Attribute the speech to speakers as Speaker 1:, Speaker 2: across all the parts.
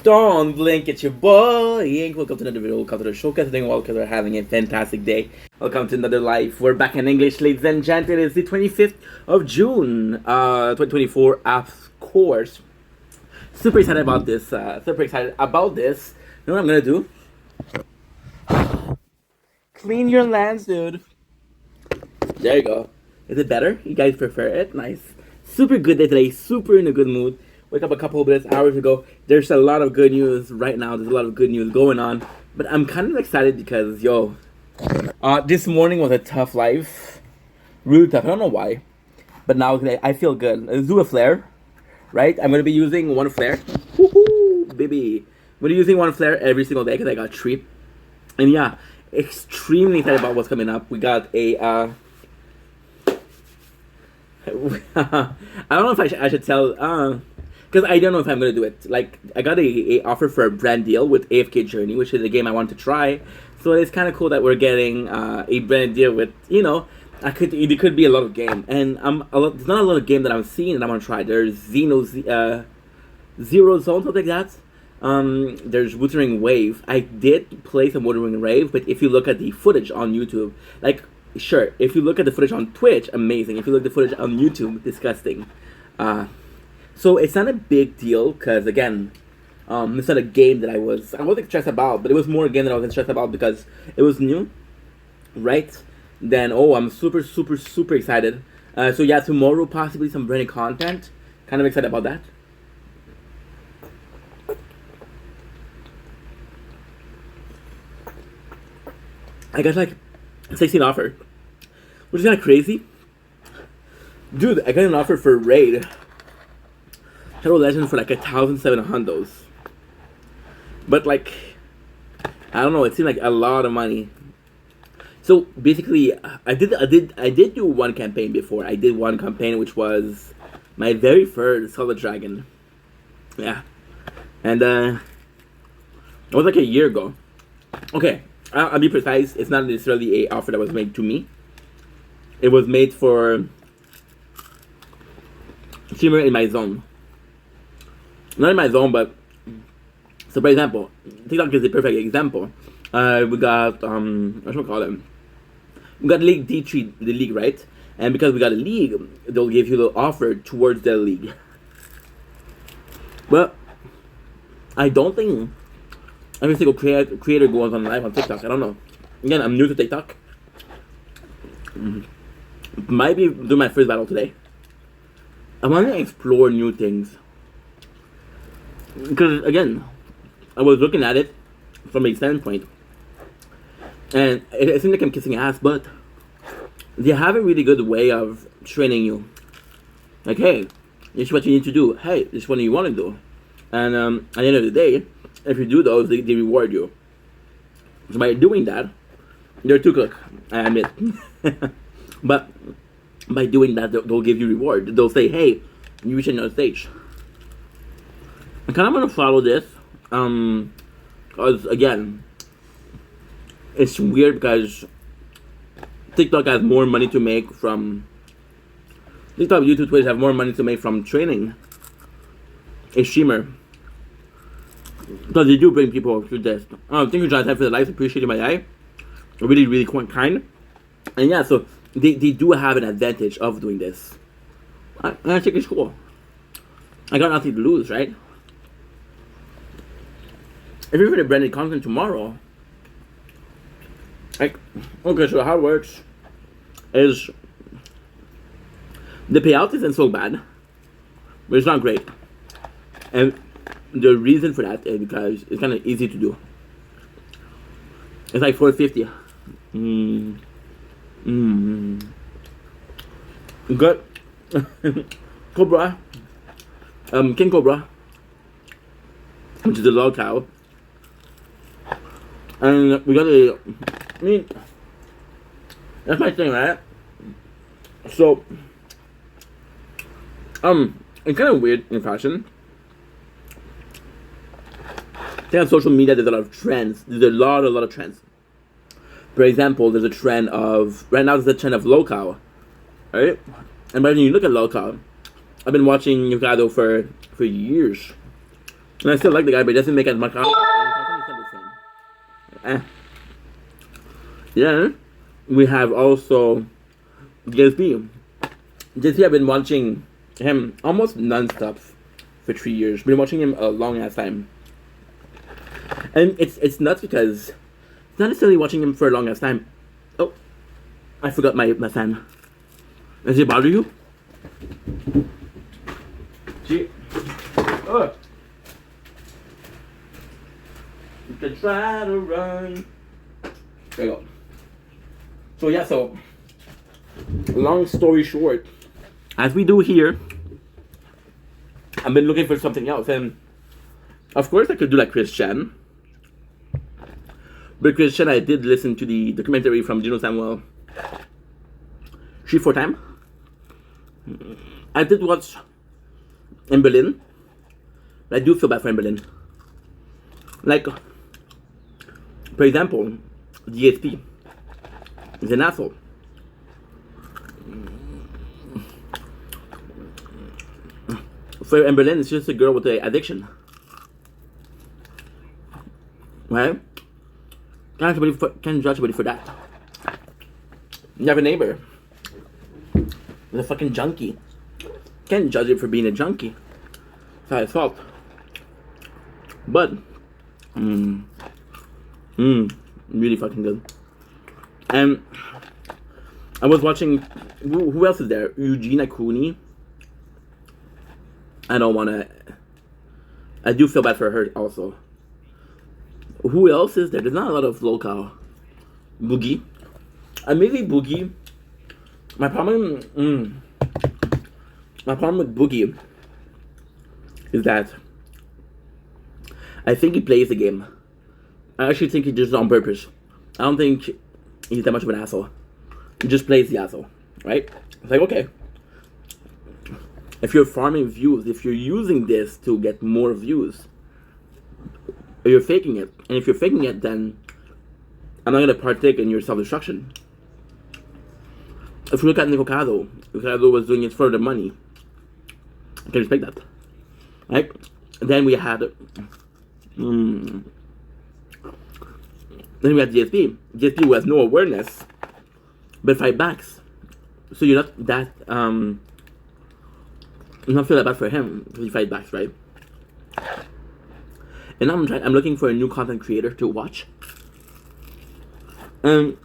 Speaker 1: Don't blink, it's your boy Ink. Welcome to another video. Welcome to the showcase. I think all because we're having a fantastic day. Welcome to another live. We're back in English, ladies and gentlemen. It is the 25th of June, 2024, of course. Super excited about this. You know what I'm gonna do? Clean your lens, dude. There you go. Is it better? You guys prefer it? Nice. Super good day today. Super in a good mood. Wake up a couple of hours ago. There's a lot of good news right now. There's a lot of good news going on. But I'm kind of excited because, this morning was a tough life. Really tough. I don't know why. But now I feel good. Let's do a flare. Right? I'm going to be using one flare. Woohoo, baby. I'm going to be using one flare every single day because I got 3. And yeah, extremely excited about what's coming up. We got a... I don't know if I should tell... because I don't know if I'm going to do it. Like, I got a offer for a brand deal with AFK Journey, which is a game I want to try. So it's kind of cool that we're getting a brand deal with, it could be a lot of game. And there's not a lot of game that I'm seeing that I want to try. There's Zero Zone, something like that. There's Wuthering Wave. I did play some Wuthering Wave, but if you look at the footage on YouTube, like, sure, if you look at the footage on Twitch, amazing. If you look at the footage on YouTube, disgusting. So it's not a big deal because, again, it's not a game that I wasn't stressed about, but it was more a game that I wasn't stressed about because it was new, right? Then, I'm super, super, super excited. So yeah, tomorrow possibly some brand new content. Kind of excited about that. I got like 16 offer, which is kind of crazy. Dude, I got an offer for Raid Hero Legends for like 1,700. But like, I don't know, it seemed like a lot of money. So basically, I did do one campaign before. I did one campaign which was my very first Solid Dragon. Yeah. And it was like a year ago. Okay, I'll be precise. It's not necessarily a offer that was made to me. It was made for streamer in my zone. Not in my zone, but so for example, TikTok is a perfect example. We got what should we call them? We got League D3, the league, right? And because we got a league, they'll give you the offer towards their league. But I don't think every single creator goes on live on TikTok. I don't know. Again, I'm new to TikTok. Might be doing my first battle today. I want to explore new things. Because, again, I was looking at it from a standpoint. And it seems like I'm kissing ass, but they have a really good way of training you. Like, hey, this is what you need to do. Hey, this is what you want to do. And at the end of the day, if you do those, they reward you. So by doing that, they're too quick, I admit. But by doing that, they'll give you reward. They'll say, hey, you reach another stage. I kind of want to follow this, because again, it's weird because TikTok has more money to make from TikTok, YouTube, Twitch have more money to make from training a streamer, because they do bring people to this. Thank you, Jonathan, for the likes. Appreciate it, my guy. Really, really quite kind. And yeah, so they do have an advantage of doing this. I think it's cool. I got nothing to lose, right? If you're gonna branded content tomorrow, like, okay, so how it works is the payout isn't so bad, but it's not great. And the reason for that is because it's kind of easy to do. It's like 450. Good. Cobra. King Cobra, which is a log cow. And we got that's my thing, right? So, it's kind of weird in fashion. I think on social media there's a lot of trends. There's a lot of trends. For example, there's a trend of, right now there's a trend of local, right? And when you look at local, I've been watching Yukado for years. And I still like the guy, but he doesn't make as much content. And it's not the same. Yeah. We have also JSP. JSP, I've been watching him almost non-stop for 3 years. Been watching him a long ass time. And it's nuts because it's not necessarily watching him for a long ass time. Oh, I forgot my fan. Does it bother you? Gee. Oh. You can try to run. There you go. So yeah, so long story short, as we do here, I've been looking for something else, and of course I could do like Chris Chan. But Chris Chan, I did listen to the documentary from Gino Samuel 3-4 times. I did watch in Berlin. I do feel bad for Berlin. Like, for example, DSP is an asshole. For Berlin, it's just a girl with an addiction. Right? Can't judge anybody for that. You have a neighbor with a fucking junkie. Can't judge it for being a junkie. It's not his fault. But, really fucking good. And I was watching, who else is there? Eugenia Cooney. I don't want to, I do feel bad for her also. Who else is there? There's not a lot of local. Boogie. Maybe Boogie. My problem with Boogie is that I think he plays the game. I actually think he does it on purpose. I don't think he's that much of an asshole. He just plays the asshole, right? It's like, okay, if you're farming views, if you're using this to get more views, you're faking it. And if you're faking it, then I'm not going to partake in your self-destruction. If you look at Nico was doing it for the money. I can respect that. Right? Then we had GSP. GSP who has no awareness, but fight backs. So you're not that you don't feel that bad for him because he fight backs, right? And I'm looking for a new content creator to watch. And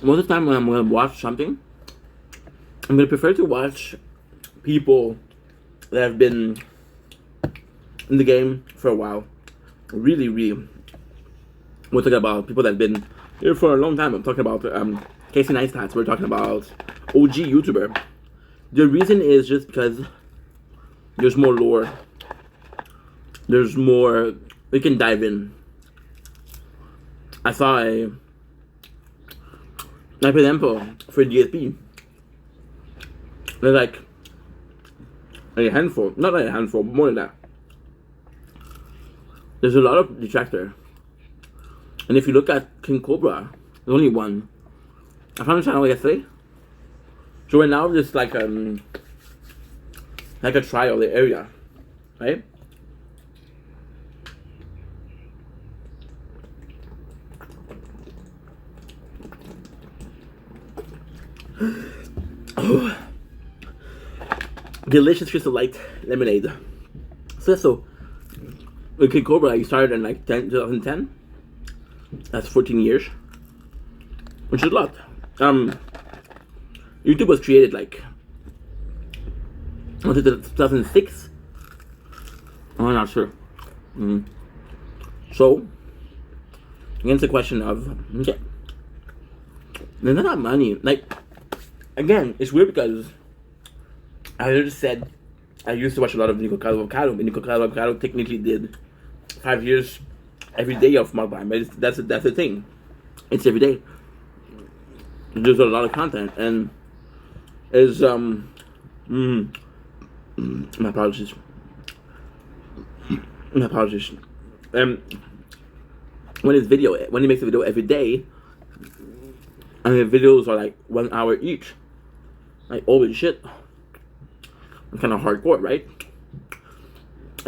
Speaker 1: most of the time when I'm gonna watch something, I'm gonna prefer to watch people that have been in the game for a while. Really, we're talking about people that have been here for a long time. I'm talking about Casey Neistat. We're talking about OG YouTuber. The reason is just because there's more lore. There's more we can dive in. I saw like for example, for GSP, there's like a handful, not like a handful, but more than that. There's a lot of detractor. And if you look at King Cobra, there's only one. I found the channel yesterday. So right now there's like a trial area, right? Oh. Delicious Crystal Light lemonade. So with King Cobra, you started in like 2010. That's 14 years, which is a lot. YouTube was created like, was it 2006? I'm not sure. So, against the question of, okay, there's not that money. Like, again, it's weird because I just said I used to watch a lot of Nico Avocado, and Nico Avocado technically did 5 years every day of mukbang, but that's the thing. It's every day. There's a lot of content, and is my apologies. My apologies. When he makes a video every day, and the videos are like 1 hour each, like holy shit, it's kind of hardcore, right?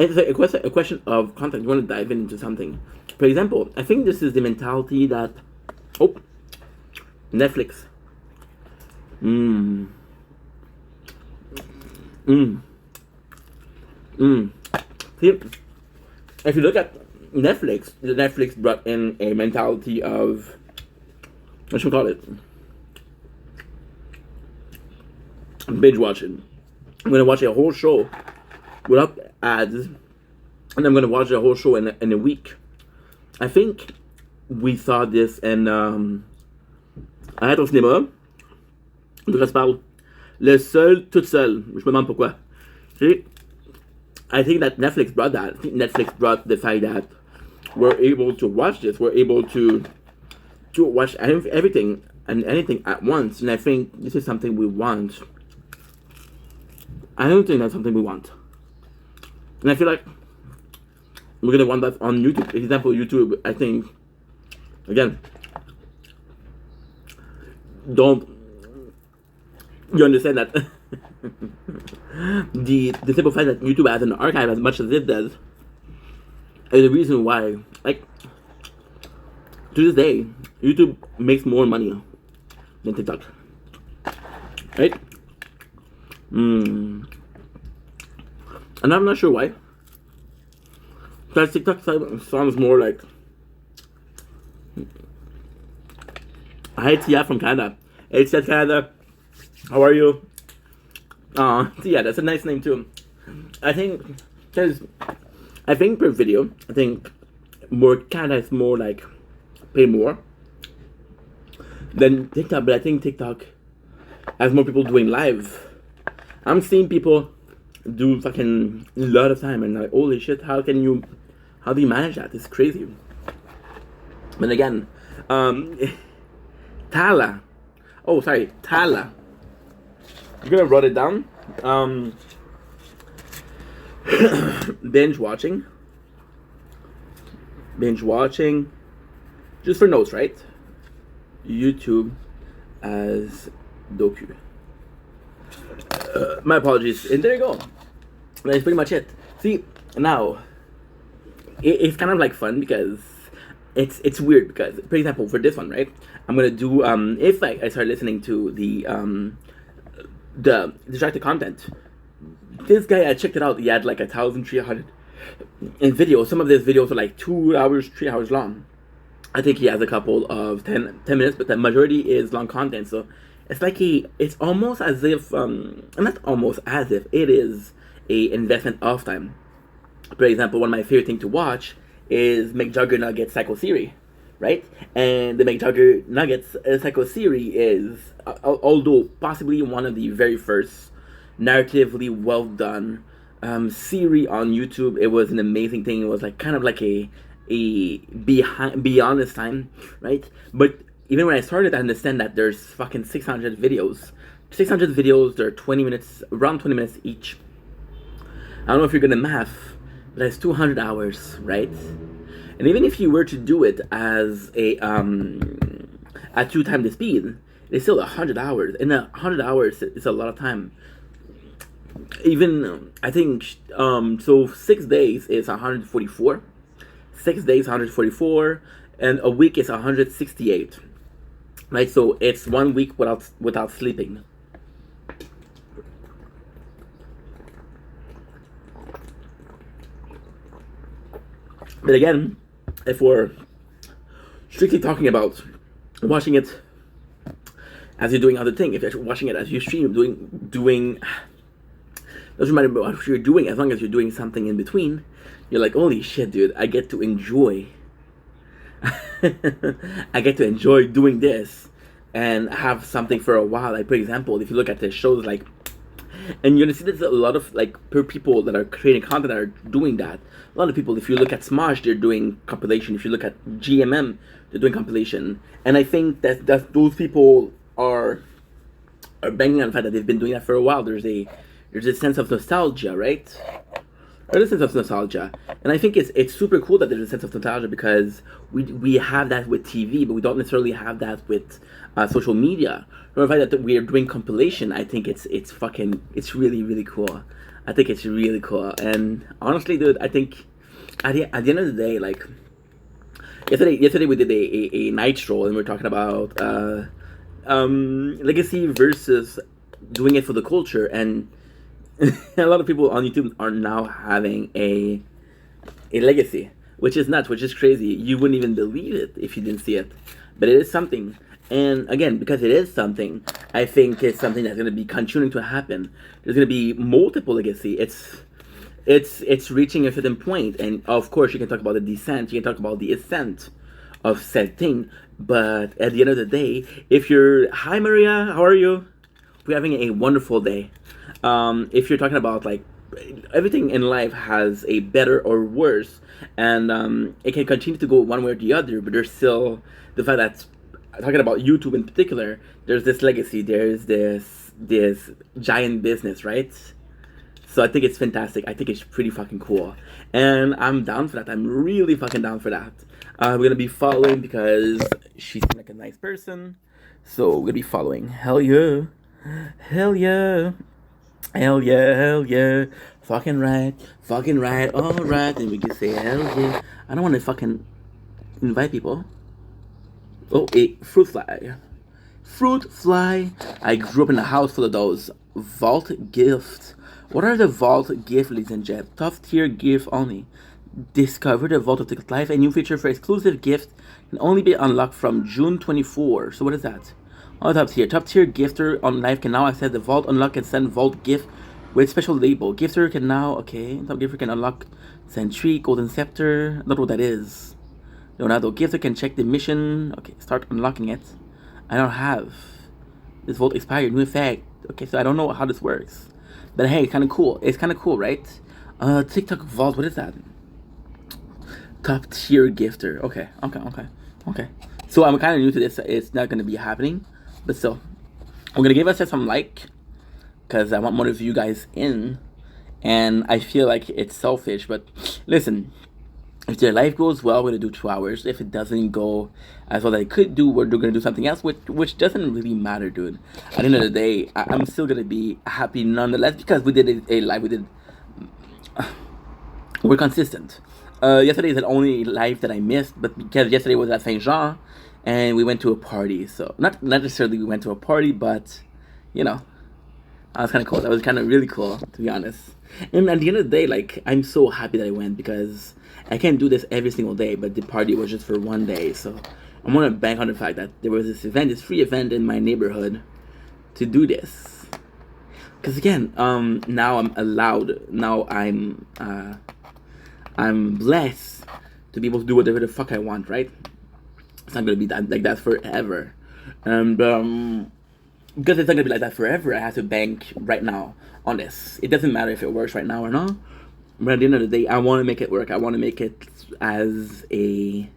Speaker 1: it's a question of content. You want to dive into something. For example, I think this is the mentality that, oh, Netflix. See, if you look at Netflix brought in a mentality of, what should we call it? Binge watching. I'm gonna watch a whole show without ads, and I'm gonna watch the whole show in a week. I think we saw this in Arrête au cinéma. Je parle le seul, toute seule. Je me demande pourquoi. See, I think that Netflix brought that. I think Netflix brought the fact that we're able to watch this. We're able to watch everything and anything at once. And I think this is something we want. I don't think that's something we want. And I feel like we're gonna want that on YouTube. For example, YouTube, I think, again, don't you understand that the simple fact that YouTube has an archive as much as it does is the reason why, like, to this day, YouTube makes more money than TikTok, right? And I'm not sure why. Because TikTok sounds more like, hi Tia from Canada. Hey Tia Canada, how are you? Yeah, that's a nice name too. I think per video, I think Canada is more like pay more than TikTok, but I think TikTok has more people doing live. I'm seeing people do fucking a lot of time, and like, holy shit, how do you manage that? It's crazy. But again, Tala. Oh, sorry, Tala. I'm gonna write it down. Binge watching, just for notes, right? YouTube as docu. My apologies. And there you go. That's pretty much it. See, now it's kind of like fun because it's weird because, for example, for this one, right? I'm gonna do if I start listening to the distracted content. This guy, I checked it out. He had like 1,300 in videos. Some of his videos are like 2 hours, 3 hours long. I think he has a couple of 10 minutes, but the majority is long content. So it's like it's almost as if, not almost as if, it is a investment of time. For example, one of my favorite things to watch is McJuggerNuggets Psycho Theory, right? And the McJuggerNuggets Psycho Theory is, although possibly one of the very first narratively well done series on YouTube, it was an amazing thing. It was like kind of like a beyond its time, right? But even when I started, I understand that there's fucking 600 videos. 600 videos, they're 20 minutes, around 20 minutes each. I don't know if you're gonna math, but that's 200 hours, right? And even if you were to do it as at 2 times the speed, it's still 100 hours. And 100 hours is a lot of time. Even, I think, so 6 days is 144. 6 days, 144, and a week is 168. Right, so it's 1 week without sleeping. But again, if we're strictly talking about watching it as you're doing other things, if you're watching it as you stream, doing doesn't matter what you're doing, as long as you're doing something in between, you're like, holy shit, dude, I get to enjoy. I get to enjoy doing this and have something for a while. Like, for example, if you look at the shows, like, and you're gonna see there's a lot of like people that are creating content that are doing that. A lot of people, if you look at Smosh, they're doing compilation. If you look at GMM, they're doing compilation. And I think that those people are banging on the fact that they've been doing that for a while. There's a sense of nostalgia, right? or a sense of nostalgia. And I think it's super cool that there's a sense of nostalgia because we have that with TV, but we don't necessarily have that with social media. Or the fact that we're doing compilation, I think it's really really cool. I think it's really cool. And honestly, dude, I think at the end of the day, like yesterday we did a night stroll and we are talking about legacy versus doing it for the culture, and a lot of people on YouTube are now having a legacy, which is nuts, which is crazy. You wouldn't even believe it if you didn't see it, but it is something. And again, because it is something, I think it's something that's going to be continuing to happen. There's going to be multiple legacy. It's reaching a certain point, and of course, you can talk about the descent, you can talk about the ascent of said thing. But at the end of the day, if you're hi Maria, how are you? We're having a wonderful day. If you're talking about like everything in life has a better or worse, and it can continue to go one way or the other, but there's still the fact that talking about YouTube in particular, there's this legacy, there's this giant business, right? So I think it's fantastic. I think it's pretty fucking cool, and I'm down for that. I'm really fucking down for that. We're gonna be following because she seems like a nice person, so we're gonna be following. Hell yeah, hell yeah. Hell yeah, hell yeah. Fucking right, alright. And we can say hell yeah. I don't want to fucking invite people. Oh, a fruit fly. Fruit fly. I grew up in a house full of those. Vault gifts. What are the vault gifts, ladies and gents? Top tier gift only. Discover the Vault of Ticket Life. A new feature for exclusive gifts can only be unlocked from June 24. So what is that? Oh, top tier. Top tier gifter on life can now access the vault, unlock, and send vault gift with special label. Gifter can now, okay. Top gifter can unlock Sentry, Golden Scepter. Not what that is. Leonardo gifter can check the mission. Okay, start unlocking it. I don't have. This vault expired. New effect. Okay, so I don't know how this works. But hey, kind of cool. It's kind of cool, right? TikTok vault. What is that? Top tier gifter. Okay. So I'm kind of new to this. It's not gonna be happening. But still, I'm gonna give us some like, because I want more of you guys in, and I feel like it's selfish. But listen, if their life goes well, we're gonna do 2 hours. If it doesn't go as well as it could do, we're gonna do something else, which doesn't really matter, dude. At the end of the day, I'm still gonna be happy nonetheless because we did a live. We're consistent. Yesterday is the only live that I missed, but because yesterday was at Saint Jean, and we went to a party. So not necessarily we went to a party, but you know, that was kind of cool. That was kind of really cool, to be honest. And at the end of the day, like I'm so happy that I went because I can't do this every single day. But the party was just for one day, so I'm gonna bank on the fact that there was this event, this free event in my neighborhood, to do this. Because again, now I'm allowed. Now I'm blessed to be able to do whatever the fuck I want, right? It's not gonna be that like that forever, and because it's not gonna be like that forever, I have to bank right now on this. It doesn't matter if it works right now or not, but at the end of the day, I want to make it work. I want to make it as a.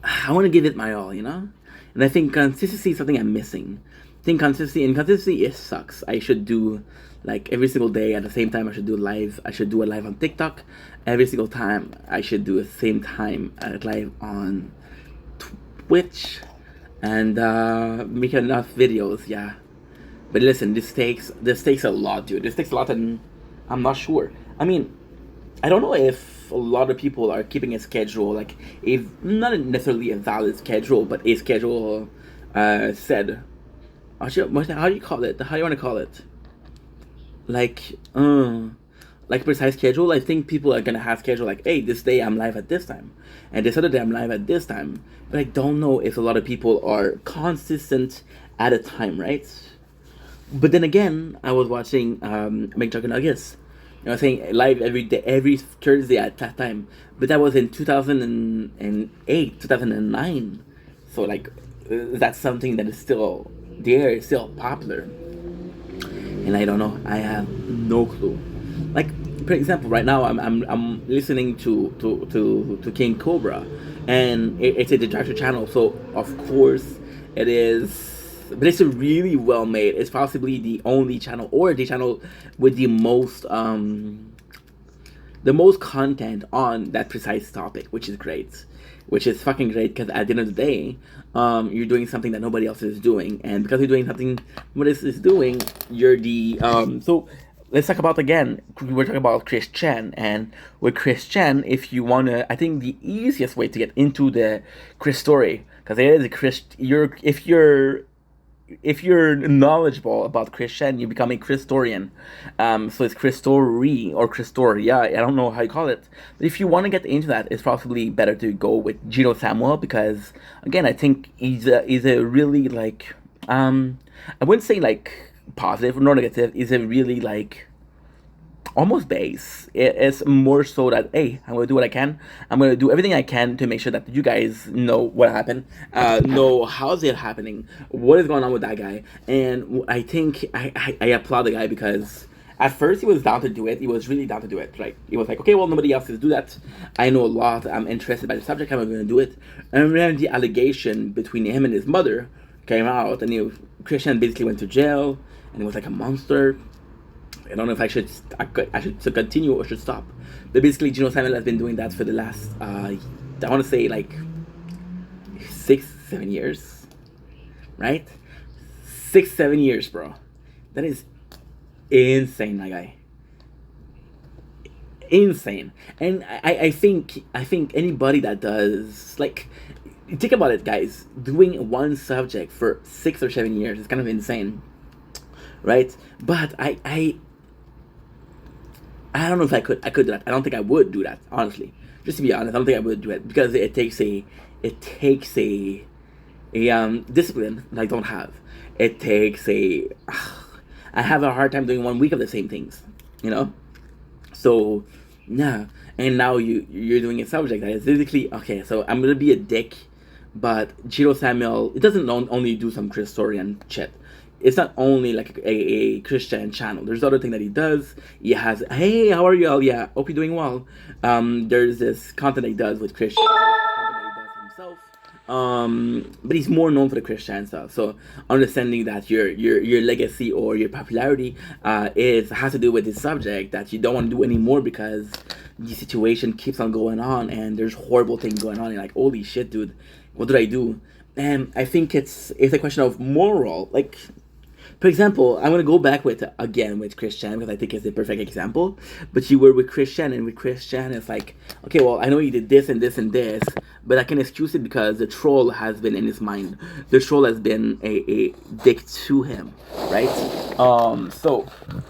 Speaker 1: I want to give it my all, you know, and I think consistency is something I'm missing. I think consistency it sucks. I should do like every single day at the same time. I should do live. I should do a live on TikTok every single time. I should do the same time live on Twitch and make enough videos, yeah. But listen, this takes a lot, dude. This takes a lot, and I'm not sure. I mean, I don't know if a lot of people are keeping a schedule, like not necessarily a valid schedule, but a schedule said. How do you call it? How do you want to call it? Like precise schedule. I think people are gonna have schedule like, hey, this day I'm live at this time, and this other day I'm live at this time. But I don't know if a lot of people are consistent at a time, right? But then again, I was watching McJuggernuggets. You know, saying live every day, every Thursday at that time. But that was in 2008, 2009. So like, that's something that is still there, is still popular. And I don't know. I have no clue. Like, for example, right now I'm listening to King Cobra, and it's a detractor channel, so of course it is. But it's a really well made. It's possibly the only channel, or the channel with the most the most content on that precise topic, which is great, which is fucking great because at the end of the day, you're doing something that nobody else is doing, and because you're doing something nobody else is doing, you're the so. Let's talk about again. We're talking about Chris Chan, and with Chris Chan, if you wanna, I think the easiest way to get into the Chris story, because there is a Chris. If you're knowledgeable about Chris Chan, you become a Christorian. So it's Christory or Christoria. I don't know how you call it. But if you want to get into that, it's probably better to go with Gino Samuel because, again, I think he's a really like I wouldn't say like positive or negative. He's a really like almost base. It's more so that hey, I'm gonna do what I can. I'm gonna do everything I can to make sure that you guys know what happened, know how's it happening, what is going on with that guy, and I think I applaud the guy because at first he was down to do it. He was really down to do it. Right? He was like, okay, well nobody else is do that. I know a lot. I'm interested by the subject. I'm gonna do it. And then the allegation between him and his mother came out, and Christian basically went to jail, and he was like a monster. I don't know if I should continue or should stop. But basically, Gino Samuel has been doing that for the last, I want to say like 6-7 years, right? 6-7 years, bro. That is insane, my guy. Insane. And I think anybody that does like, think about it, guys. Doing one subject for 6 or 7 years is kind of insane, right? But I don't know if I could do that. I don't think I would do that, honestly. Just to be honest, I don't think I would do it because it takes a discipline that I don't have. It takes I have a hard time doing 1 week of the same things, you know. So yeah, and now you're doing a subject that is physically okay. So I'm gonna be a dick, but Gino Samuel, it doesn't only do some Christorian shit. It's not only like a Christian channel. There's other thing that he does. He has, hey, how are you all? Yeah, hope you're doing well. There's this content that he does with Christian. Content that he does himself. But he's more known for the Christian stuff. So understanding that your legacy or your popularity has to do with this subject that you don't want to do anymore because the situation keeps on going on and there's horrible things going on. And like, holy shit, dude, what did I do? And I think it's a question of moral, like. For example, I'm going to go back with Christian because I think it's the perfect example. But you were with Christian, and with Christian, it's like, okay, well, I know you did this and this and this, but I can excuse it because the troll has been in his mind. The troll has been a dick to him, right? So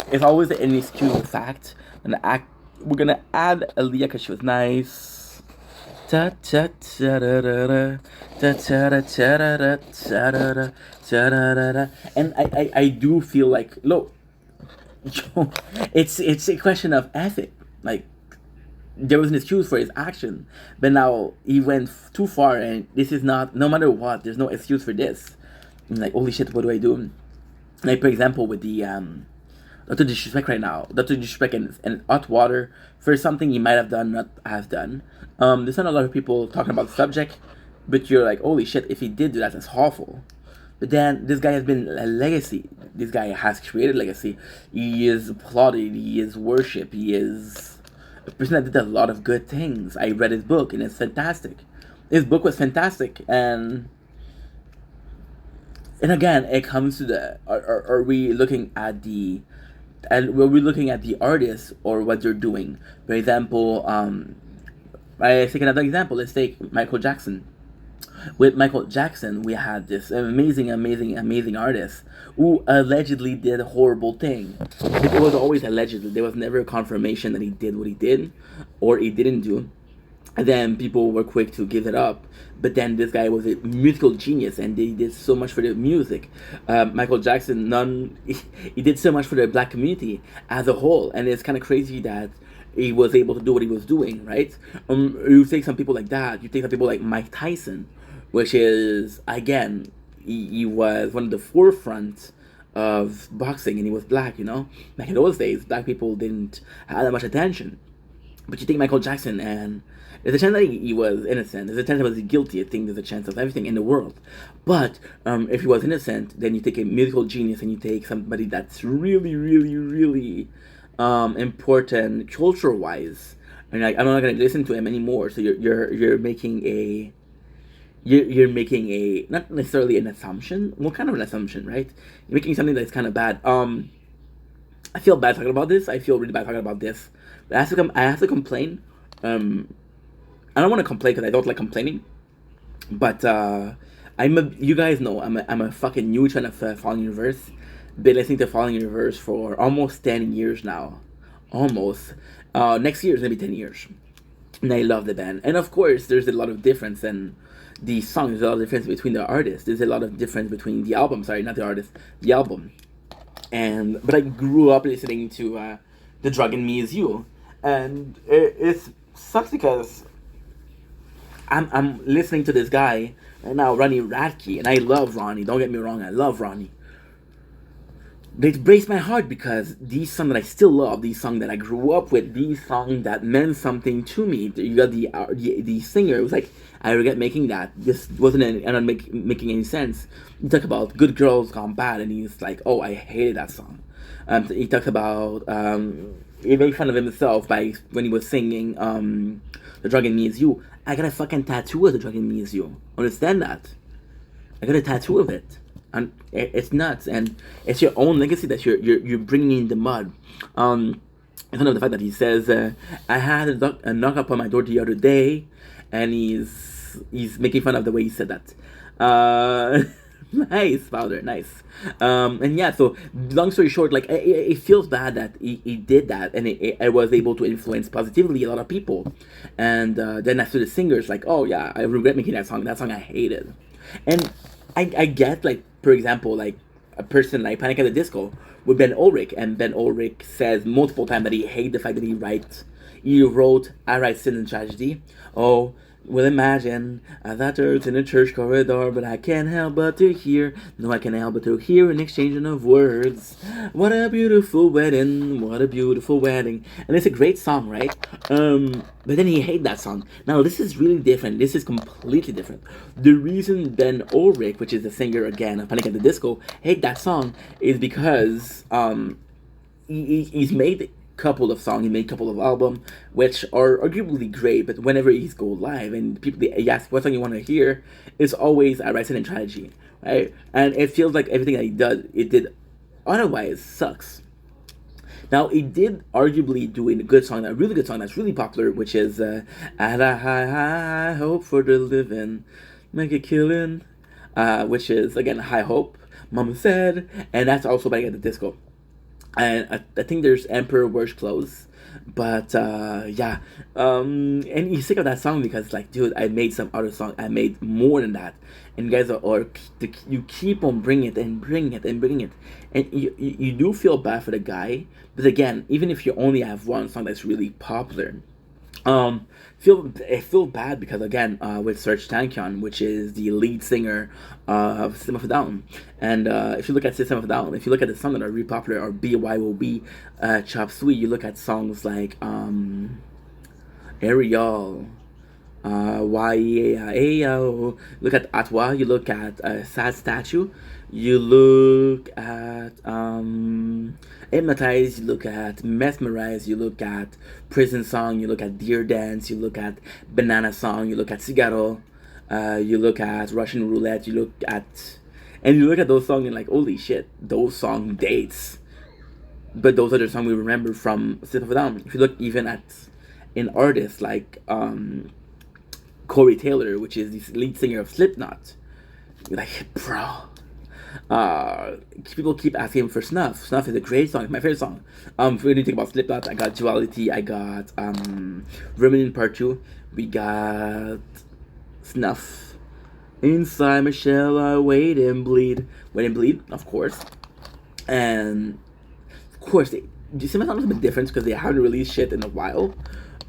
Speaker 1: it's always an excusable fact. We're gonna add Aaliyah because she was nice. Ta ta ta da da da ta ta da ta da da ta da da ta da da da. And I do feel like look, it's a question of ethic. Like there was an excuse for his action, but now he went too far, and this is not. No matter what, there's no excuse for this. And like holy shit, what do I do? Like for example, with the not to disrespect right now, not to disrespect and hot water for something he might have done, not have done. There's not a lot of people talking about the subject, but you're like, holy shit, if he did do that, that's awful. But then this guy has been a legacy. This guy has created legacy. He is applauded. He is worshipped. He is a person that did a lot of good things. I read his book and it's fantastic. His book was fantastic, and again, it comes to the are we looking at the and were we looking at the artist or what they're doing? For example, I take another example. Let's take Michael Jackson. With Michael Jackson, we had this amazing artist who allegedly did a horrible thing. It was always allegedly. There was never a confirmation that he did what he did or he didn't do. And then people were quick to give it up. But then this guy was a musical genius, and he did so much for the music. Michael Jackson, he did so much for the black community as a whole, and it's kind of crazy that he was able to do what he was doing, right? You take some people like that. You take some people like Mike Tyson, which is again, he was one of the forefront of boxing, and he was black. You know, back in those days, black people didn't have that much attention. But you take Michael Jackson, and there's a chance that he was innocent. There's a chance that he was guilty. I think there's a chance of everything in the world. But if he was innocent, then you take a musical genius and you take somebody that's really, really, really important culture-wise. and like I'm not gonna listen to him anymore. So you're making a you're making a not necessarily an assumption. Well, kind of an assumption, right? You're making something that's kind of bad. I feel bad talking about this. I feel really bad talking about this. But I have to complain. Um, I don't want to complain because I don't like complaining. But you guys know I'm a fucking huge fan of Fallen Universe. Been listening to Fallen Universe for almost 10 years now, almost. Next year is gonna be 10 years, and I love the band. And of course, there's a lot of difference in the songs. There's a lot of difference between the artists. There's a lot of difference between the album. Sorry, not the artist, the album. And but I grew up listening to "The Drug in Me Is You," and it sucks because I'm listening to this guy right now, Ronnie Radke, and I love Ronnie. Don't get me wrong, I love Ronnie. It breaks my heart because these songs that I still love, these songs that I grew up with, these songs that meant something to me. You got the singer. It was like I regret making that. This wasn't not making any sense. You talk about "Good Girls Gone Bad," and he's like, "Oh, I hated that song." He talks about he made fun of himself by when he was singing "The Drug in Me Is You." I got a fucking tattoo of "The Drug in Me Is You." Understand that? I got a tattoo of it. And it's nuts, and it's your own legacy that you're bringing in the mud. In front of the fact that he says, "I had a knock up on my door the other day," and he's making fun of the way he said that. Nice, Fowler, nice. And yeah, so long story short, like it feels bad that he did that, and it was able to influence positively a lot of people. And then after the singers, like, oh yeah, I regret making that song. That song I hated, and I get, like, for example, like a person like Panic at the Disco with Ben Ulrich, and Ben Ulrich says multiple times that he hates the fact that he wrote "I Write Sin and Tragedy." Oh, well, imagine I thought words in a church corridor, but I can't help but to hear. No, I can't help but to hear an exchanging of words. What a beautiful wedding! What a beautiful wedding! And it's a great song, right? But then he hated that song. Now this is really different. This is completely different. The reason Ben Ulrich, which is the singer again of Panic at the Disco, hate that song is because he's made couple of songs, he made a couple of albums which are arguably great, but whenever he's go live and people they ask what song you want to hear, it's always "I Write Sin and Tragedy," right? And it feels like everything that he does, it did otherwise sucks. Now he did arguably do a good song, a really good song that's really popular, which is "At a high hope for the living, make a killing," which is again "High Hope." Mama said, and that's also by the Disco. And I think there's Emperor Wears Clothes, but yeah, and you sick of that song because, like, dude, I made some other song, I made more than that, and you guys are, or you keep on bringing it and bringing it and bringing it, and you do feel bad for the guy, but again, even if you only have one song that's really popular, um, I feel bad because again, with Serj Tankian, which is the lead singer of System of a Down, and if you look at System of a Down, if you look at the songs that are really popular, or BYOB, Chop Suey, you look at songs like Ariel, YEAO, look at Atwa, you look at Sad Statue, you look at Hypnotize, you look at Mesmerize, you look at Prison Song, you look at Deer Dance, you look at Banana Song, you look at Cigaro, you look at Russian Roulette, you look at, and you look at those songs and like, holy shit, those song dates. But those are the songs we remember from System of a Down. If you look even at an artist like Corey Taylor, which is the lead singer of Slipknot, you're like, bro. People keep asking him for Snuff. Snuff is a great song. It's my favorite song. If you think about Slipknot, I got Duality. I got Remnant Part 2. We got Snuff. Inside Michelle, I wait and bleed. Wait and bleed, of course. And of course, some songs a bit different because they haven't released shit in a while.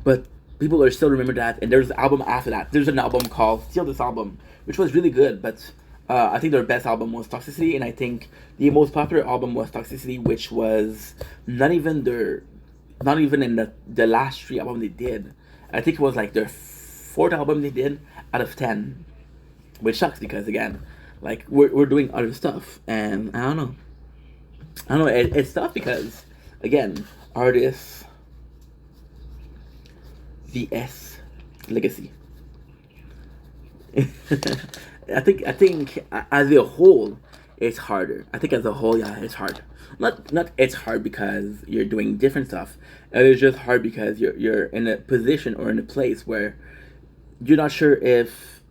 Speaker 1: But people are still remember that. And there's an album after that. There's an album called Steal This Album, which was really good, but I think their best album was Toxicity, and I think the most popular album was Toxicity, which was not even in the last three albums they did. I think it was like their fourth album they did out of 10, which sucks because again, like we're doing other stuff, and I don't know, it's tough because again, artists The S, legacy. I think as a whole, it's harder. I think as a whole, yeah, it's hard. Not it's hard because you're doing different stuff. It's just hard because you're in a position or in a place where you're not sure if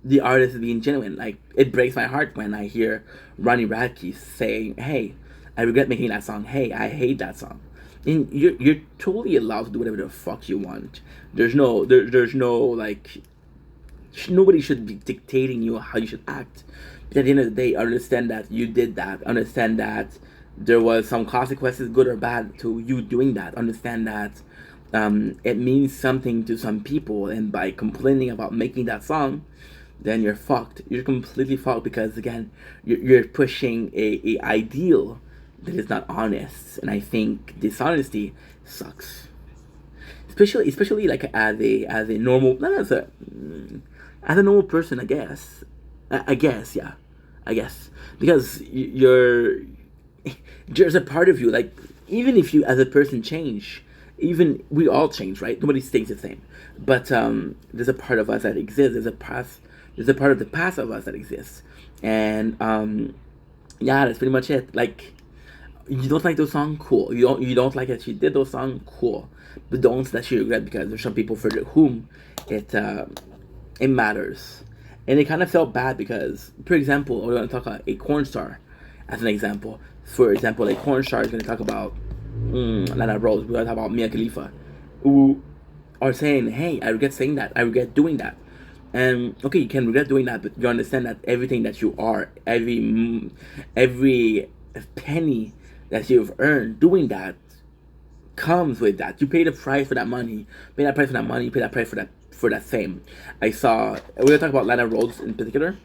Speaker 1: the artist is being genuine. Like, it breaks my heart when I hear Ronnie Radke saying, "Hey, I regret making that song. Hey, I hate that song." And you're totally allowed to do whatever the fuck you want. There's no like nobody should be dictating you how you should act. But at the end of the day, understand that you did that. Understand that there was some consequences, good or bad, to you doing that. Understand that it means something to some people, and by complaining about making that song, then you're fucked. You're completely fucked because again, you're pushing a ideal that is not honest, and I think dishonesty sucks. Especially like as a normal, not as a normal person, I guess. I guess, yeah, I guess because you're there's a part of you, like, even if you as a person change, even we all change, right? Nobody stays the same, but there's a part of us that exists. There's a part of the past of us that exists, and yeah, that's pretty much it. Like, you don't like those songs, cool. You don't like that she did those songs, cool. But don't that she regret, because there's some people for whom it matters. And it kind of felt bad because, for example, we're going to talk about a corn star as an example. For example, a corn star is going to talk about Lana Rose. We're going to talk about Mia Khalifa, who are saying, "Hey, I regret saying that. I regret doing that." And okay, you can regret doing that, but you understand that everything that you are, every penny that you've earned doing that comes with that. You pay the price for that money. Pay that price for that money. You pay that price for that fame. We're gonna talk about Lana Rhodes in particular.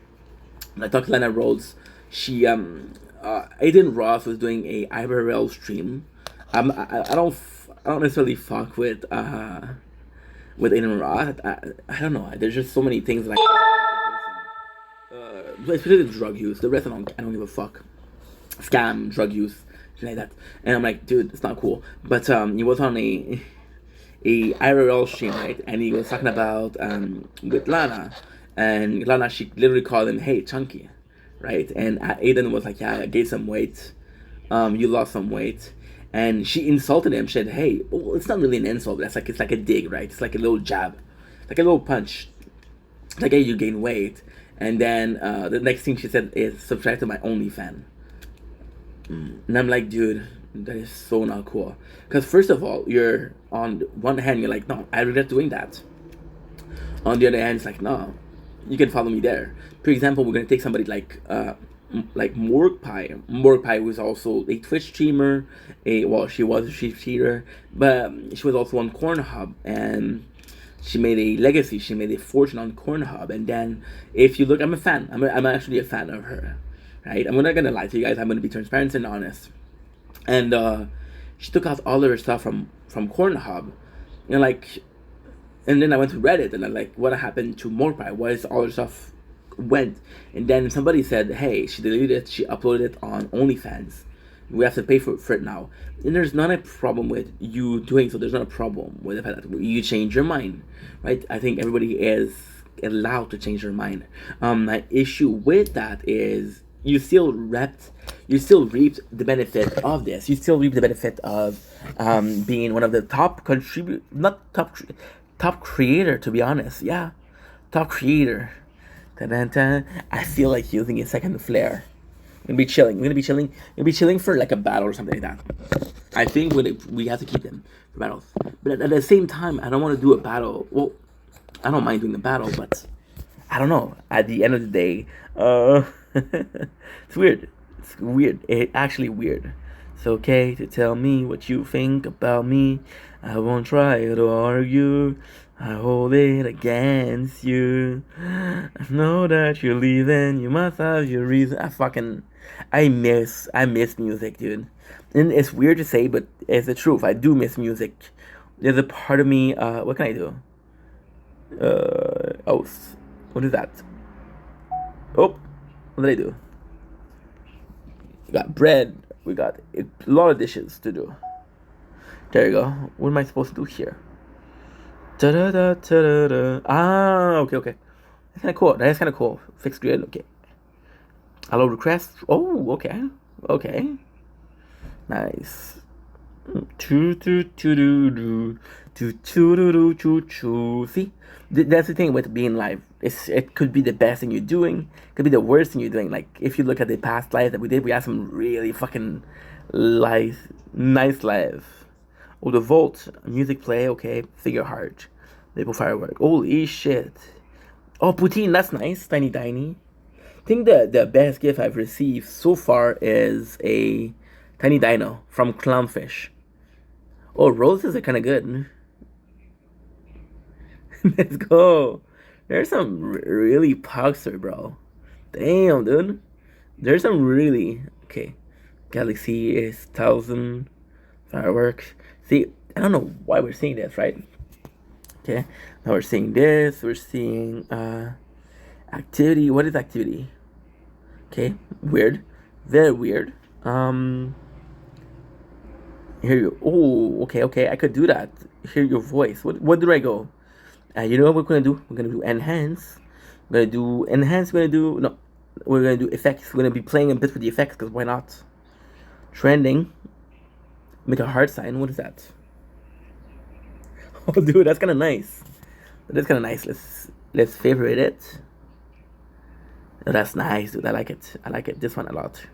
Speaker 1: When I talked to Lana Rhodes, she Aiden Ross was doing a IRL stream. I don't necessarily fuck with Aiden Ross. I don't know. There's just so many things like especially the drug use. The rest I don't give a fuck. Scam, drug use, shit like that. And I'm like, dude, it's not cool. But he was on a IRL stream, right? And he was talking about with Lana, and Lana, she literally called him, "Hey, chunky," right? And Aiden was like, "Yeah, I gained some weight. You lost some weight." And she insulted him. She said, "Hey, well, it's not really an insult. It's like a dig, right? It's like a little jab, like a little punch. It's like, hey, you gain weight." And then the next thing she said is, "Subscribe to my OnlyFans." And I'm like, dude, that is so not cool. Because first of all, you're on one hand, you're like, no, I regret doing that. On the other hand, it's like, no, you can follow me there. For example, we're gonna take somebody like Morg Pie. Morg Pie was also a Twitch streamer. She was a streamer, but she was also on Cornhub, and she made a legacy. She made a fortune on Cornhub. And then, if you look, I'm a fan. I'm actually a fan of her. Right? I'm not gonna lie to you guys. I'm gonna be transparent and honest. And she took out all of her stuff from Cornhub, and like, and then I went to Reddit, and I'm like, what happened to Morpie? Why is all her stuff went? And then somebody said, hey, she deleted it. She uploaded it on OnlyFans. We have to pay for it now. And there's not a problem with you doing so. There's not a problem with the fact that you change your mind, right? I think everybody is allowed to change their mind. My issue with that is you still reaped the benefit of this. You still reap the benefit of being one of the top top creator, to be honest. Yeah, top creator. Ta-da-ta. I feel like using a second flare. I'm gonna be chilling for like a battle or something like that. I think we have to keep them for battles, but at the same time, I don't want to do a battle. Well, I don't mind doing a battle, but I don't know. At the end of the day, it's weird. It's weird. It's actually weird. It's okay to tell me what you think about me. I won't try to argue. I hold it against you. I know that you're leaving. You must have your reason. I miss music, dude. And it's weird to say, but it's the truth. I do miss music. There's a part of me. What can I do? What is that? Oh, what did I do? We got bread. We got a lot of dishes to do. There you go. What am I supposed to do here? Da da da da da da. Ah, okay, okay. That's kind of cool. That's kind of cool. Fixed grid. Okay. Allow request. Oh, okay. Okay. Nice. Choo choo choo doo doo. Choo choo doo doo choo choo. See, that's the thing with being live. It could be the best thing you're doing. It could be the worst thing you're doing. Like if you look at the past live that we did, we had some really fucking live, nice live. Oh, the Volt music play. Okay, figure heart. Label firework. Holy shit. Oh, poutine. That's nice. Tiny tiny. I think the best gift I've received so far is a tiny dino from Clownfish. Oh, roses are kind of good. Let's go. There's some really poxer, bro. Damn, dude. There's some really okay. Galaxy is 1,000 fireworks. See, I don't know why we're seeing this, right? Okay, now we're seeing this. We're seeing activity. What is activity? Okay, weird, very weird. Hear you. Oh, okay, okay. I could do that. Hear your voice. What do I go? You know what we're gonna do? We're gonna do enhance. We're gonna do enhance. We're gonna do no. We're gonna do effects. We're gonna be playing a bit with the effects because why not? Trending. Make a heart sign. What is that? Oh, dude, that's kind of nice. That's kind of nice. Let's favorite it. Oh, that's nice, dude. I like it. I like it. This one a lot.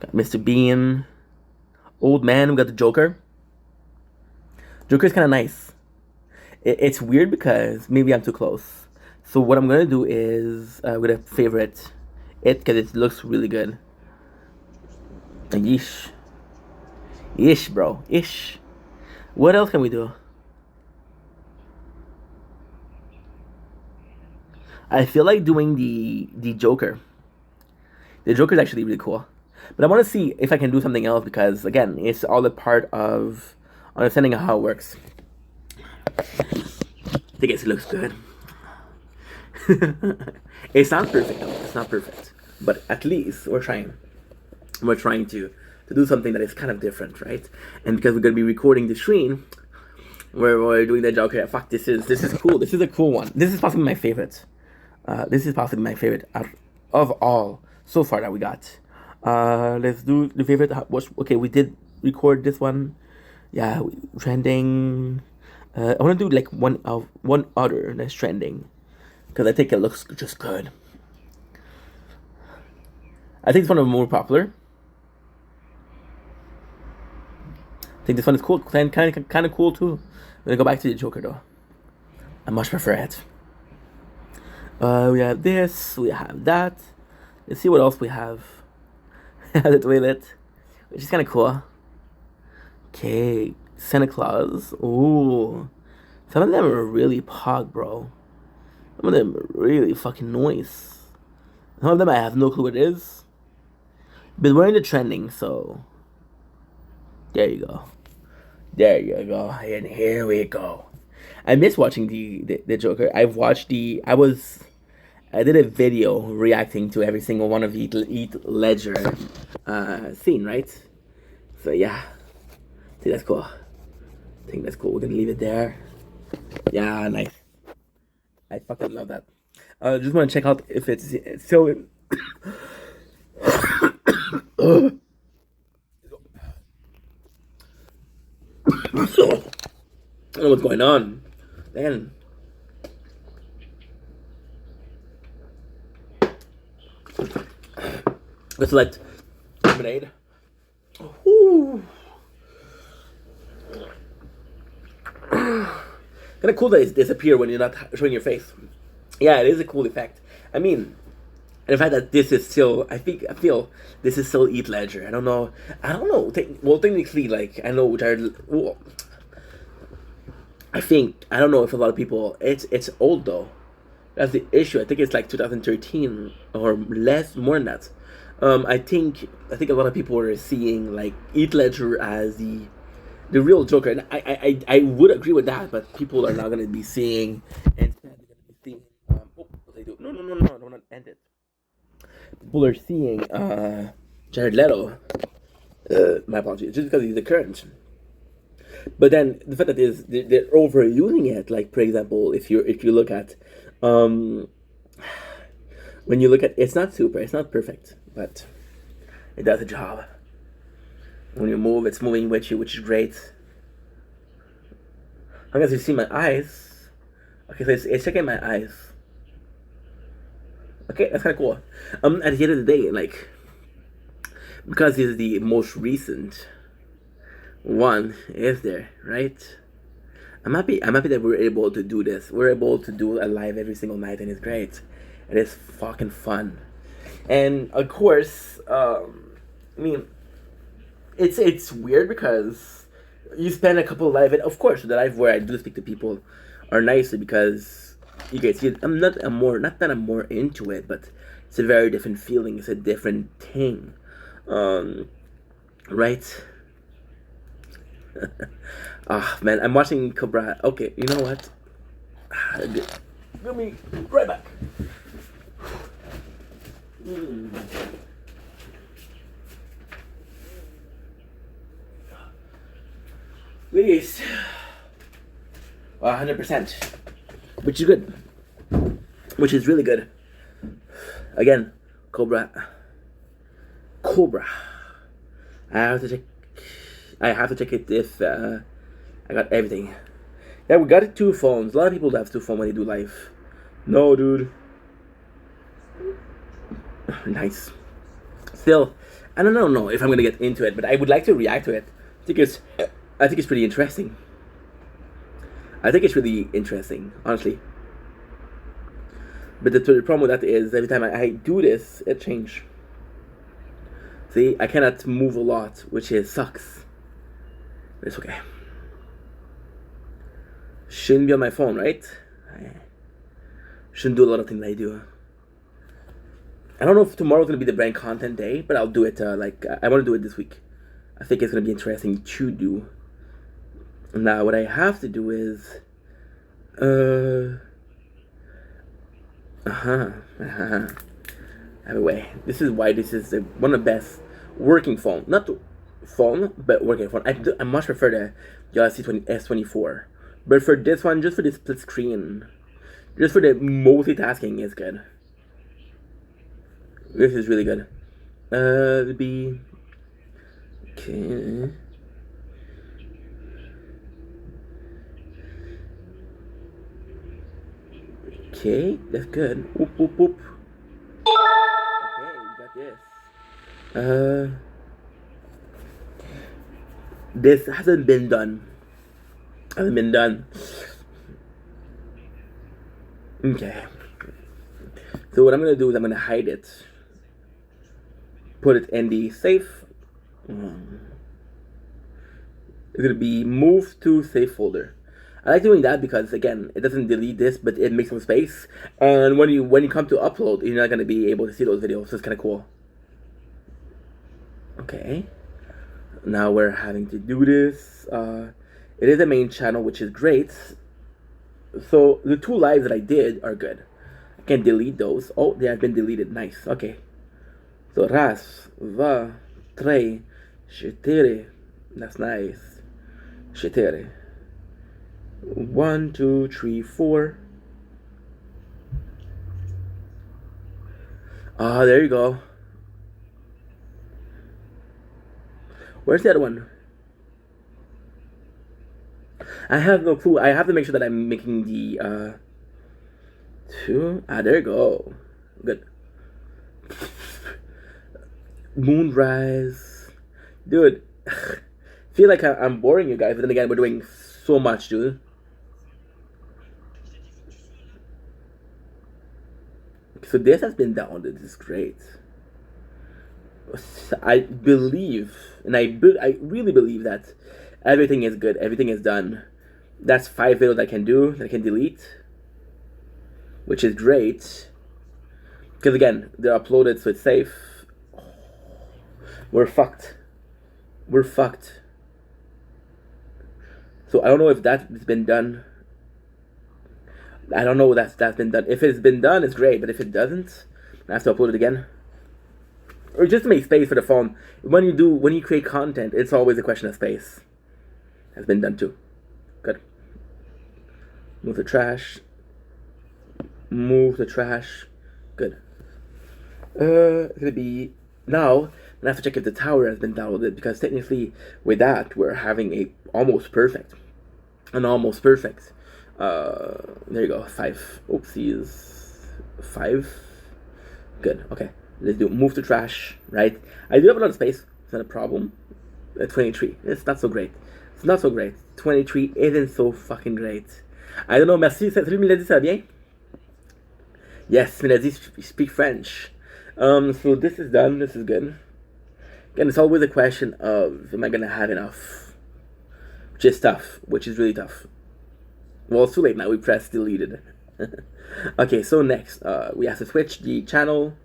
Speaker 1: Got Mr. Bean. Old man. We got the Joker. Joker's kind of nice. It's weird because maybe I'm too close. So what I'm gonna do is I'm gonna favorite it because it looks really good. Yeesh. Ish, bro. Ish. What else can we do? I feel like doing the Joker. The Joker is actually really cool. But I want to see if I can do something else because, again, it's all a part of understanding how it works. I think it looks good. It's not perfect, though. It's not perfect. But at least we're trying. We're trying to do something that is kind of different, right? And because we're going to be recording the screen, where we're doing the Joker, fuck, this is cool. This is a cool one. This is possibly my favorite. This is possibly my favorite of all so far that we got. Let's do the favorite. Okay, we did record this one. Yeah, trending. I want to do like one other that's trending because I think it looks just good. I think it's one of the more popular. I think this one is cool, kind of cool too. I'm gonna go back to the Joker though. I much prefer it. We have this. We have that. Let's see what else we have. The toilet, which is kind of cool. Okay, Santa Claus. Ooh, some of them are really pog, bro. Some of them are really fucking noise. Some of them I have no clue what it is. But we're in the trending, so there you go. There you go. And here we go. I miss watching the Joker. I did a video reacting to every single one of the Heath Ledger scene, right? So yeah, I think that's cool. I think that's cool. We're gonna leave it there. Yeah, nice. I fucking love that. Just want to check out if it's so. I don't know what's going on. Man. Let's select lemonade. Ooh. Kind of cool that it disappear when you're not showing your face. Yeah, it is a cool effect. I mean, and the fact that this is still, I feel this is still Heath Ledger. I don't know. Well, technically, like I know Jared. Well, I don't know if a lot of people. It's old though. That's the issue. I think it's like 2013 or less, more than that. I think a lot of people are seeing like Heath Ledger as the real Joker, and I would agree with that. But people are not going to be seeing, and instead they're going to be seeing. What they do? No, don't end it. People are seeing Jared Leto. My apologies, just because he's the current. But then the fact that they're overusing it, like for example, if you look at, um, when you look at, it's not perfect, but it does the job. When you move, it's moving with you, which is great. I guess you see my eyes. Okay, so it's checking my eyes. Okay, that's kind of cool. At the end of the day, like, because it's the most recent one, is there, right? I'm happy. I'm happy that we're able to do this. We're able to do a live every single night, and it's great. It is fucking fun, and of course, I mean, it's weird because you spend a couple of live, and of course, the live where I do speak to people are nicer because you guys see. Not that I'm more into it, but it's a very different feeling. It's a different thing, right? Ah, man, I'm watching Cobra. Okay, you know what? Let me right back. Please. 100%. Which is good. Which is really good. Again, Cobra. I have to check it if I got everything. Yeah, we got it 2 phones. A lot of people have 2 phones when they do live. No, dude. Nice. Still, I don't know if I'm gonna get into it, but I would like to react to it. I think it's pretty interesting. I think it's really interesting, honestly. But the problem with that is every time I do this, it changes. See, I cannot move a lot, which sucks. But it's okay. Shouldn't be on my phone, right? I shouldn't do a lot of things I do. I don't know if tomorrow's gonna be the brand content day, but I'll do it. I want to do it this week. I think it's gonna be interesting to do. Now, what I have to do is, Anyway, this is why this is one of the best working phone. Not phone, but working phone. I much prefer the Galaxy S24. But for this one, just for the split screen, just for the multitasking is good. This is really good. It'd be okay. Okay, that's good. Whoop whoop whoop. Okay, we got this. This hasn't been done. Okay. So what I'm gonna do is I'm gonna hide it. Put it in the safe. It's gonna be moved to safe folder. I like doing that because again, it doesn't delete this, but it makes some space. And when you come to upload, you're not gonna be able to see those videos. So it's kind of cool. Okay. Now we're having to do this. It is a main channel, which is great. So the 2 lives that I did are good. I can delete those. Oh, they have been deleted. Nice. Okay. So raz, va, trei, четыре. That's nice. Четыре. 1, 2, 3, 4. Ah, there you go. Where's the other one? I have no clue. I have to make sure that I'm making the 2. Ah, there you go. Good. Moonrise. Dude. Feel like I'm boring you guys, but then again, we're doing so much, dude. So this has been downloaded. This is great. I believe, and I really believe that everything is good. Everything is done. That's 5 videos I can do, that I can delete, which is great. Because again, they're uploaded, so it's safe. We're fucked. So I don't know if that's been done. I don't know that's been done. If it's been done, it's great. But if it doesn't, I have to upload it again. Or just to make space for the phone. When you create content, it's always a question of space. has been done too. Good. Move the trash. Move the trash. Good. It's gonna be now. I'm gonna have to check if the tower has been downloaded, because technically with that we're having a almost perfect. An almost perfect. There you go. 5. Oopsies. 5. Good. Okay. Let's do move to trash. Right. I do have a lot of space. It's not a problem. 23. It's not so great. It's not so great. 23 isn't so fucking great. I don't know. Merci. Salut Milady, ça va bien? Yes, Milady, speak French. So this is done. This is good. Again, it's always a question of, am I gonna have enough? Which is tough. Which is really tough. Well, it's too late now. We pressed deleted. Okay, so next, we have to switch the channel.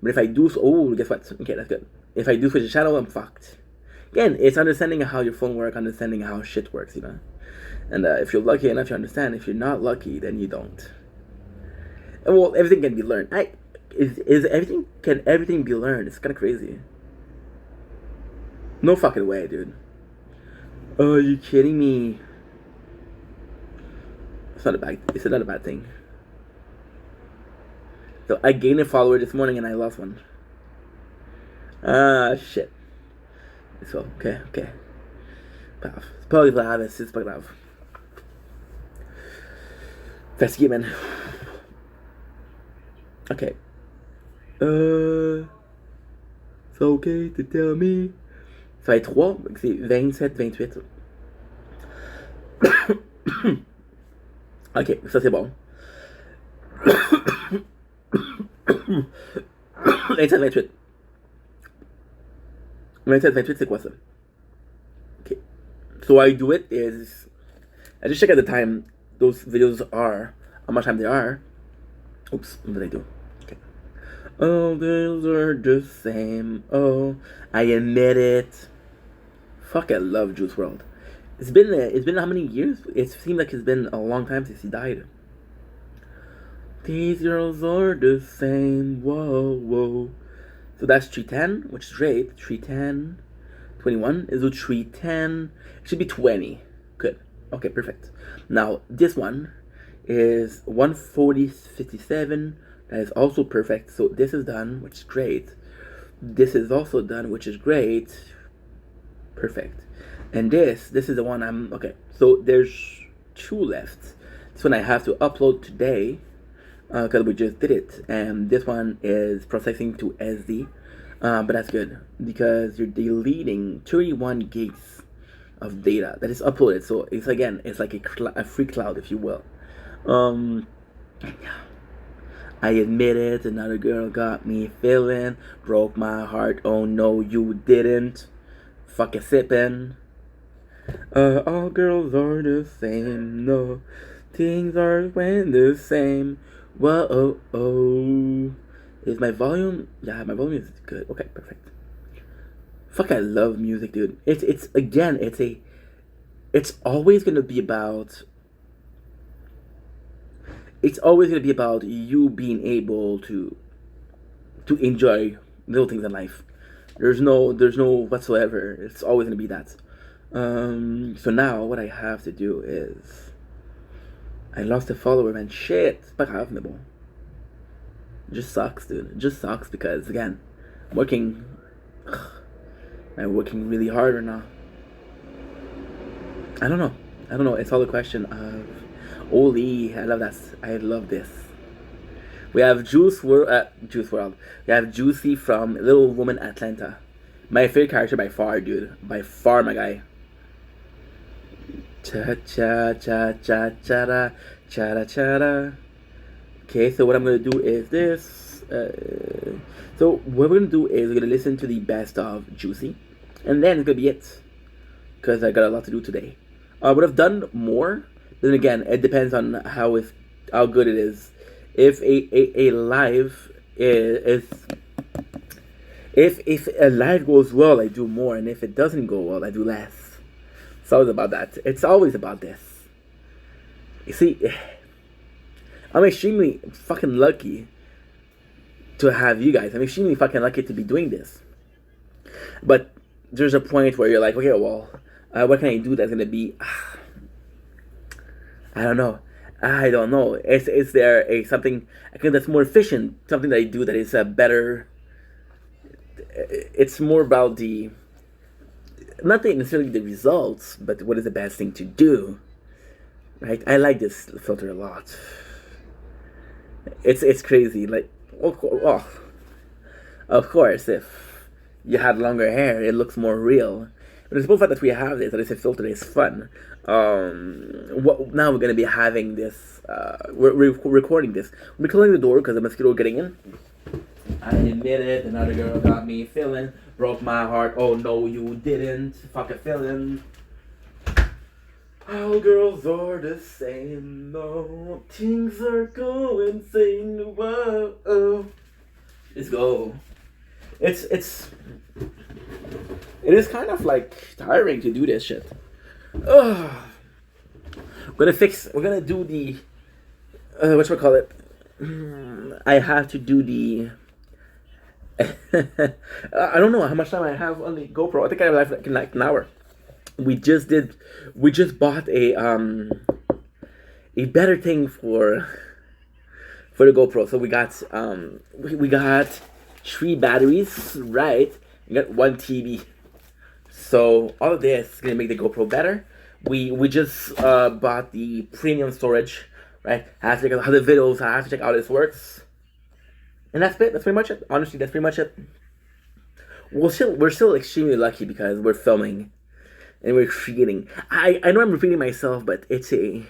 Speaker 1: But if I do, guess what? Okay, that's good. If I do switch the channel, I'm fucked. Again, it's understanding how your phone works, understanding how shit works, you know. And if you're lucky enough, you understand. If you're not lucky, then you don't. And well, everything can be learned. Can everything be learned? It's kind of crazy. No fucking way, dude. Oh, are you kidding me? It's not a bad thing. So I gained a follower this morning and I lost one. Ah, shit. So, okay. C'est pas grave, c'est pas grave. Fatigué, man. Okay. C'est okay to tell me. Ça va être 3, c'est 27, 28. Ok, ça c'est bon. 27, 28. 27, 28, c'est quoi ça? Okay. So I do it is, I just check at the time those videos are, how much time they are. Oops, what did I do? Okay. Oh, those are the same. Oh, I admit it. Fuck, I love Juice WRLD. It's been how many years? It seems like it's been a long time since he died. These girls are the same. Whoa. So that's 310, which is great. 310, 21 is 310. It should be 20. Good. Okay, perfect. Now this one is 140.57. That is also perfect. So this is done, which is great. This is also done, which is great. Perfect. And this is the one I'm okay. So there's 2 left. This one I have to upload today because we just did it, and this one is processing to SD. But that's good because you're deleting 31 gigs of data that is uploaded. So it's like a free cloud, if you will. I admit it. Another girl got me feeling, broke my heart. Oh no, you didn't. Fucking sipping. All girls are the same. No, things are when the same. Whoa, oh. Is my volume? Yeah, my volume is good. Okay, perfect. Fuck, I love music, dude. It's always gonna be about. It's always gonna be about you being able to enjoy little things in life. There's no whatsoever. It's always gonna be that. So now what I have to do is I lost a follower, man. Shit. C'est pas grave, mais bon. It just sucks, dude. It just sucks because again, I'm working really hard right now. I don't know. It's all a question of Oli. I love that. I love this. We have Juice WRLD. We have Juicy from Little Woman Atlanta. My favorite character by far, dude. By far, my guy. Cha cha cha cha cha cha cha cha. Okay, so what I'm gonna do is this. So what we're gonna do is we're gonna listen to the best of Juicy, and then it's gonna be it. Cause I got a lot to do today. I would have done more. Then again, it depends on how good it is. If a live is if a live goes well, I do more, and if it doesn't go well, I do less. It's always about that. It's always about this. You see, I'm extremely fucking lucky to have you guys. I'm extremely fucking lucky to be doing this. But there's a point where you're like, okay, well, What can I do that's gonna be? I don't know. I don't know. Is there a something I think that's more efficient? Something that I do that is better. It's more about the not necessarily the results, but what is the best thing to do. Right? I like this filter a lot. It's crazy. Like, oh, of course, if you had longer hair, it looks more real. But the simple fact that we have this, that it's a filter, is fun. Now we're gonna be having this. We're recording this. We're closing the door because the mosquito getting in. I admit it. Another girl got me feeling, broke my heart. Oh no, you didn't. Fucking feeling. All girls are the same. No, things are going insane. Whoa, let's go. It's it is kind of like tiring to do this shit. Ugh. We're gonna do the whatchamacallit. I have to do the I don't know how much time I have on the GoPro. I think I have like an hour. We just bought a better thing for the GoPro. So we got 3 batteries, right? We got 1 TV. So all of this is gonna make the GoPro better. We just bought the premium storage, right? I have to check out how the videos. I have to check out how this works, and that's it. That's pretty much it. Honestly, that's pretty much it. We're still extremely lucky because we're filming and we're creating. I know I'm repeating myself, but it's a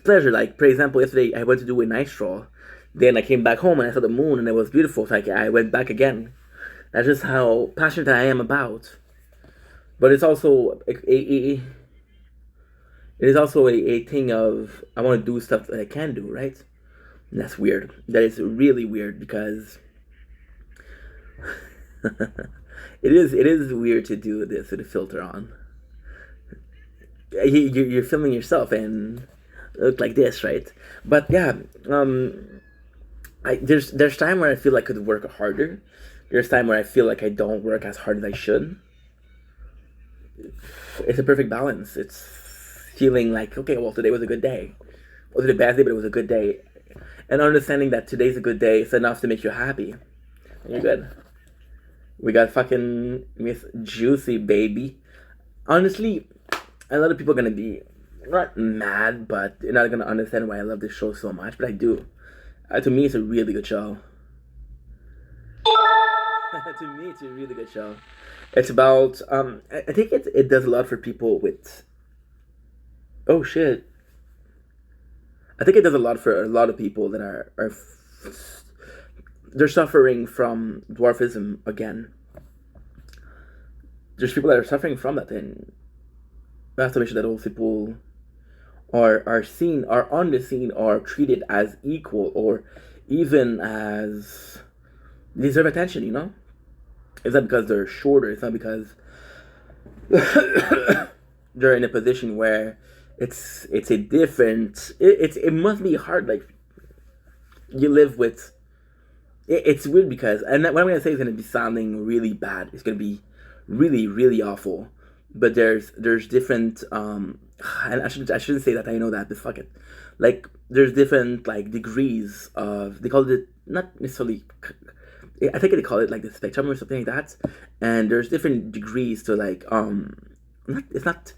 Speaker 1: pleasure. Like, for example, yesterday I went to do a night stroll. Then I came back home and I saw the moon and it was beautiful. So I went back again. That's just how passionate I am about. But it's also it is also a thing of I want to do stuff that I can do, right? And that's weird. That is really weird because it is weird to do this with a filter on. You're filming yourself and look like this, right? But yeah, there's time where I feel like I could work harder. There's time where I feel like I don't work as hard as I should. It's a perfect balance. It's feeling like, okay, well, today was a good day. It wasn't a bad day, but it was a good day. And understanding that today's a good day is enough to make you happy. And you're good. We got fucking Miss Juicy, baby. Honestly, a lot of people are gonna be not mad, but they're not gonna understand why I love this show so much. But I do. To me, it's a really good show. To me, it's a really good show. It's about I think it does a lot for people with. Oh shit. I think it does a lot for a lot of people that are they're suffering from dwarfism again. There's people that are suffering from that, and we have to make sure that those people are seen, are on the scene, are treated as equal, or even as they deserve attention. You know, it's not because they're shorter. It's not because they're in a position where it's a different. It must be hard. Like you live with. It's weird because, and what I'm gonna say is gonna be sounding really bad. It's gonna be really, really awful. But there's different and I shouldn't say that, I know that, but fuck it. Like there's different like degrees of, they call it not necessarily, I think they call it like the spectrum or something like that. And there's different degrees to like it's not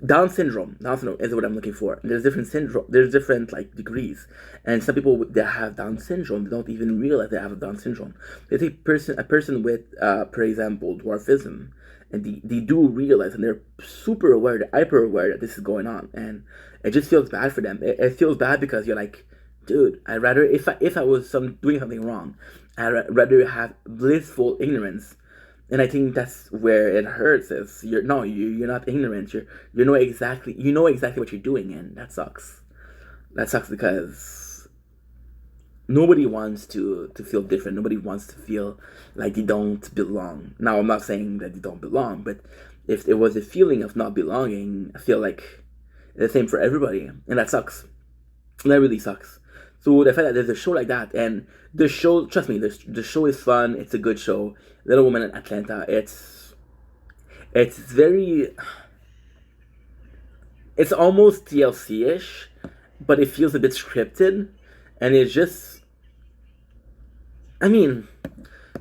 Speaker 1: Down syndrome. Down syndrome is what I'm looking for. There's different syndrome. There's different like degrees, and some people that have Down syndrome, they don't even realize they have Down syndrome. They take a person with, for example, dwarfism, and they do realize, and they're super aware, they're hyper aware that this is going on, and it just feels bad for them. It feels bad because you're like, dude, I'd rather if I was doing something wrong, I'd rather have blissful ignorance. And I think that's where it hurts. Is you're not ignorant. You know exactly what you're doing, and that sucks. That sucks because nobody wants to feel different. Nobody wants to feel like they don't belong. Now I'm not saying that they don't belong, but if there was a feeling of not belonging, I feel like it's the same for everybody, and that sucks. And that really sucks. So the fact that there's a show like that, and the show, trust me, the show is fun. It's a good show. Little Women in Atlanta. It's very. it's almost TLC-ish, but it feels a bit scripted, and it's just, I mean,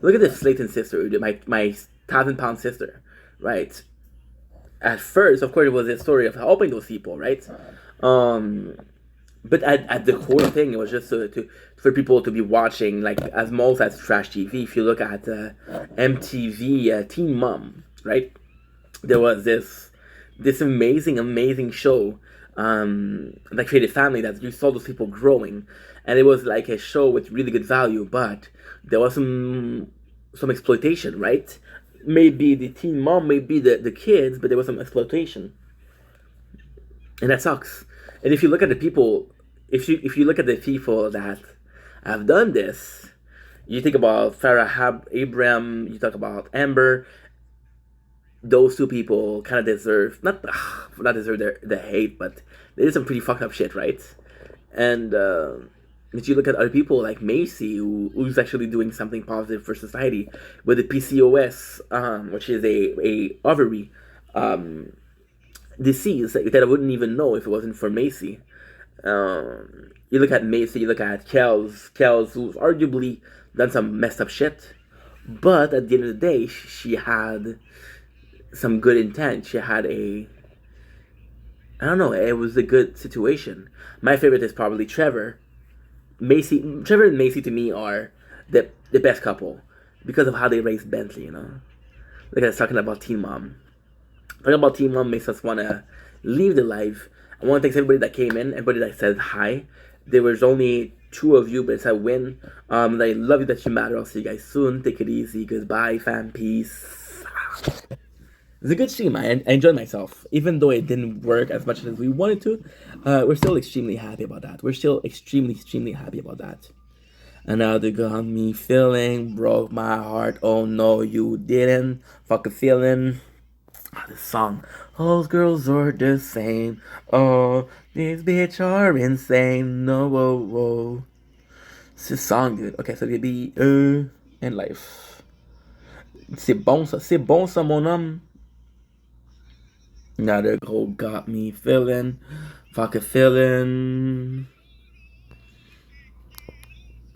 Speaker 1: look at this Slayton sister, my 1,000 pound sister, right? At first, of course, it was a story of helping those people, right? Um, but at the core thing, it was just for people to be watching, like as most as trash TV. If you look at MTV Teen Mom, right? There was this amazing show that created family that you saw those people growing, and it was like a show with really good value, but there was some exploitation, right? Maybe the teen mom, maybe the kids, but there was some exploitation, and that sucks. And if you look at the people, if you look at the people that have done this, you think about Abraham, you talk about Amber. Those two people kind of deserve not deserve the hate, but they did some pretty fucked up shit, right? And if you look at other people like Macy, who's actually doing something positive for society with the PCOS, which is a ovary disease that I wouldn't even know if it wasn't for Macy. You look at Macy, you look at Kels, who's arguably done some messed up shit, but at the end of the day, she had some good intent. She had I don't know, it was a good situation. My favorite is probably Trevor. Trevor and Macy to me are the best couple because of how they raised Bentley, you know. Like I was talking about Teen Mom. Talking about Teen Mom makes us want to leave the life. I want to thank everybody that came in, everybody that said hi. There was only 2 of you, but it's a win. I love you that you matter. I'll see you guys soon. Take it easy. Goodbye, fam. Peace. It's a good stream. I enjoyed myself. Even though it didn't work as much as we wanted to, we're still extremely happy about that. We're still extremely happy about that. And now they got me feeling, broke my heart. Oh no, you didn't. Fucking feeling. This song. All girls are the same. Oh, these bitch are insane. No, whoa, whoa. It's a song, dude. Okay, so maybe in life. C'est bon ça, mon homme. Now the girl got me feeling, fucking feeling.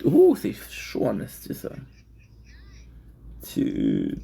Speaker 1: Ouh, c'est chaud en esti ça. Tu,